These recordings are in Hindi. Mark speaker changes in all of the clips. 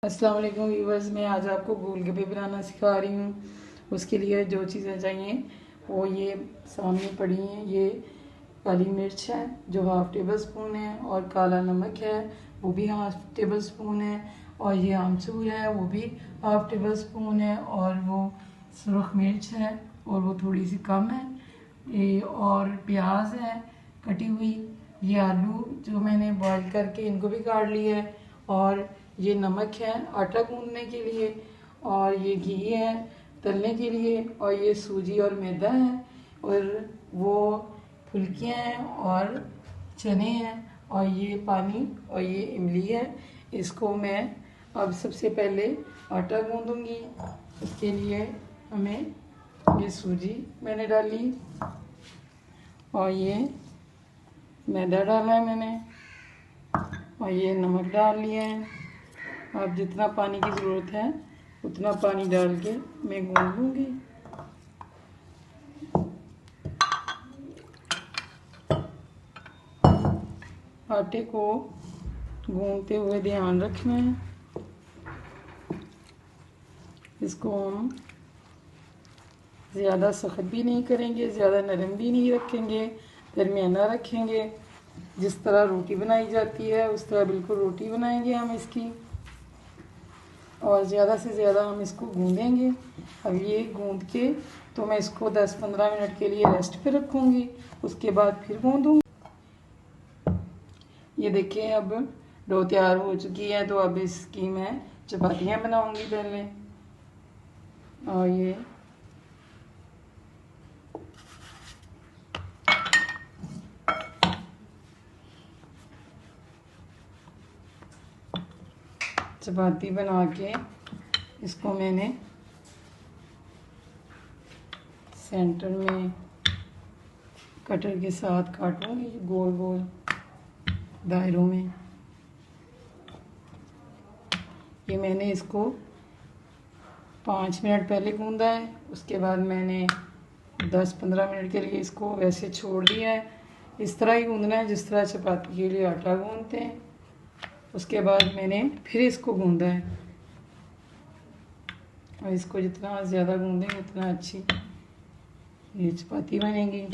Speaker 1: अस्सलाम वालेकुम व्यूवर्स, मैं आज आपको गोलगप्पे बनाना सिखा रही हूँ। उसके लिए जो चीज़ें चाहिए वो ये सामने पड़ी हैं। ये काली मिर्च है जो हाफ़ टेबल स्पून है, और काला नमक है वो भी हाफ़ टेबल स्पून है, और ये आमचूर है वो भी हाफ़ टेबल स्पून है, और वो सुरख मिर्च है और वो थोड़ी सी कम है ये, और प्याज है कटी हुई। ये आलू जो मैंने बॉईल करके इनको भी काट लिया है, और ये नमक है आटा गूंदने के लिए, और ये घी है तलने के लिए, और ये सूजी और मैदा है, और वो फुल्कियाँ हैं और चने हैं, और ये पानी और ये इमली है। इसको मैं अब सबसे पहले आटा गूंदूंगी। उसके लिए हमें ये सूजी मैंने डाली, और ये मैदा डाला है मैंने, और ये नमक डाल लिया है। अब जितना पानी की ज़रूरत है उतना पानी डाल के मैं गूंद लूँगी। आटे को गूंदते हुए ध्यान रखना है। इसको हम ज़्यादा सख्त भी नहीं करेंगे, ज़्यादा नरम भी नहीं रखेंगे, दरमियाना रखेंगे। जिस तरह रोटी बनाई जाती है उस तरह बिल्कुल रोटी बनाएंगे हम इसकी, और ज़्यादा से ज़्यादा हम इसको गूंदेंगे। अब ये गूंद के तो मैं इसको 10-15 मिनट के लिए रेस्ट पे रखूँगी, उसके बाद फिर गूंदूँगी। ये देखिए अब डो तैयार हो चुकी है, तो अब इसकी मैं चपातियाँ बनाऊँगी पहले। और ये चपाती बना के इसको मैंने सेंटर में कटर के साथ काटूंगी गोल गोल दायरों में। ये मैंने इसको 5 मिनट पहले गूंदा है, उसके बाद मैंने 10-15 मिनट के लिए इसको वैसे छोड़ दिया है। इस तरह ही गूंदना है जिस तरह चपाती के लिए आटा गूंदते हैं। उसके बाद मैंने फिर इसको गूंदा है, और इसको जितना ज़्यादा गूंदेंगे उतना अच्छी ये चपाती बनेगी।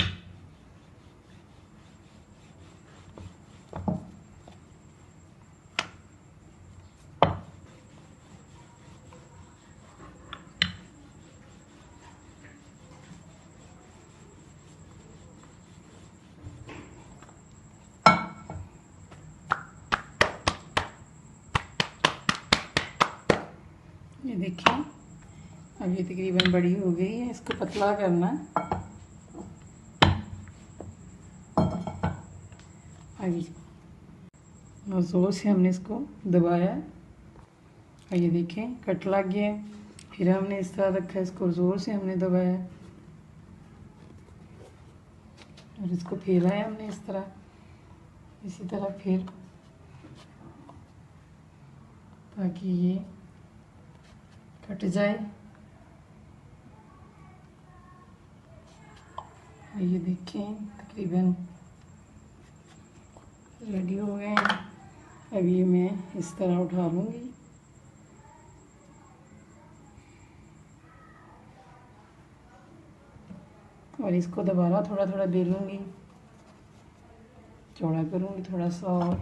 Speaker 1: ये देखिए अब ये तकरीबन बड़ी हो गई है, इसको पतला करना है। अभी ज़ोर से हमने इसको दबाया, और ये देखें कट लग गया। फिर हमने इस तरह रखा, इसको ज़ोर से हमने दबाया, और इसको फैला है हमने इस तरह, इसी तरह फिर, ताकि ये कट जाए। और ये देखें तकरीबन रेडी हो गए हैं। अब ये मैं इस तरह उठा लूँगी, और इसको दोबारा थोड़ा थोड़ा बेलूँगी, चौड़ा करूँगी थोड़ा सा और,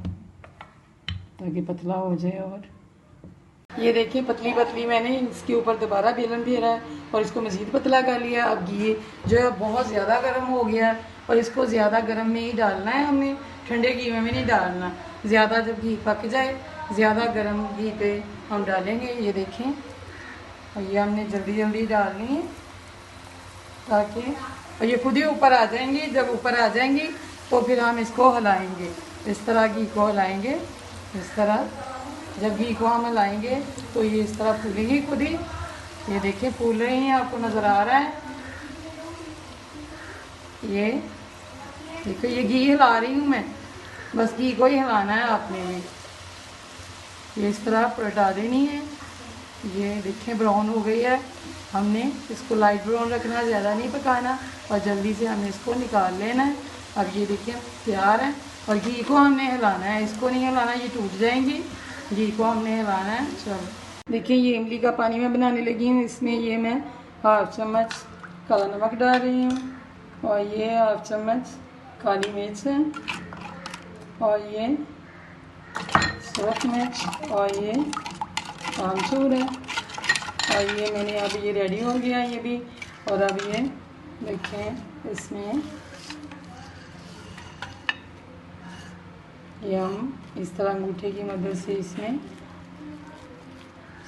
Speaker 1: ताकि पतला हो जाए। और ये देखिए पतली पतली मैंने इसके ऊपर दोबारा बेलन फेरा है, और इसको मज़ीद पतला कर लिया। अब घी जो है बहुत ज़्यादा गर्म हो गया है, और इसको ज़्यादा गर्म में ही डालना है हमने, ठंडे घी में नहीं डालना। ज़्यादा जब घी पक जाए ज़्यादा गर्म घी पे हम डालेंगे। ये देखें, और ये हमने जल्दी जल्दी डालनी है ताकि, और ये खुद ही ऊपर आ जाएंगी। जब ऊपर आ जाएंगी तो फिर हम इसको हिलाएंगे, इस तरह घी को हिलाएंगे। इस तरह जब घी को हम हिलाएंगे तो ये इस तरह फूलेंगी खुद ही। ये देखिए फूल रही हैं, आपको नज़र आ रहा है। ये देखो ये घी हिला रही हूँ मैं, बस घी को ही हिलाना है आपने भी। ये इस तरह पलटा देनी है। ये देखें ब्राउन हो गई है, हमने इसको लाइट ब्राउन रखना, ज़्यादा नहीं पकाना, और जल्दी से हमें इसको निकाल लेना है। अब ये देखिए तैयार है, और घी को हमने हिलाना है, इसको नहीं हिलाना, ये टूट जाएंगी। घी को हमने हिलाना है। चलो देखिए, ये इमली का पानी मैं बनाने लगी हूँ। इसमें ये मैं 1/2 चम्मच काला नमक डाल रही हूँ और ये 1/2 चम्मच काली मिर्च है और ये सूरख मिर्च और ये आमचूर है और ये मैंने अब ये रेडी हो गया ये भी। और अब ये देखें, इसमें ये हम इस तरह अंगूठे की मदद से इसमें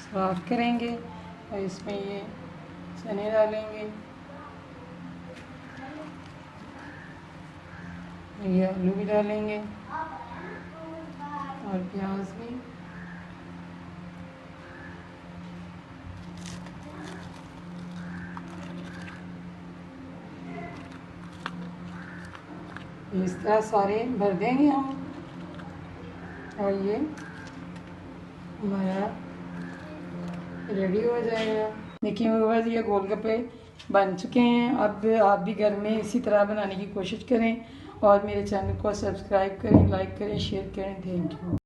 Speaker 1: साफ करेंगे और इसमें ये चने डालेंगे, ये आलू भी डालेंगे और प्याज भी। इस तरह सारे भर देंगे हम और ये हमारा रेडी हो जाएगा। देखिए व्यूअर्स, ये गोलगप्पे बन चुके हैं। अब आप भी घर में इसी तरह बनाने की कोशिश करें और मेरे चैनल को सब्सक्राइब करें, लाइक करें, शेयर करें। Thank you.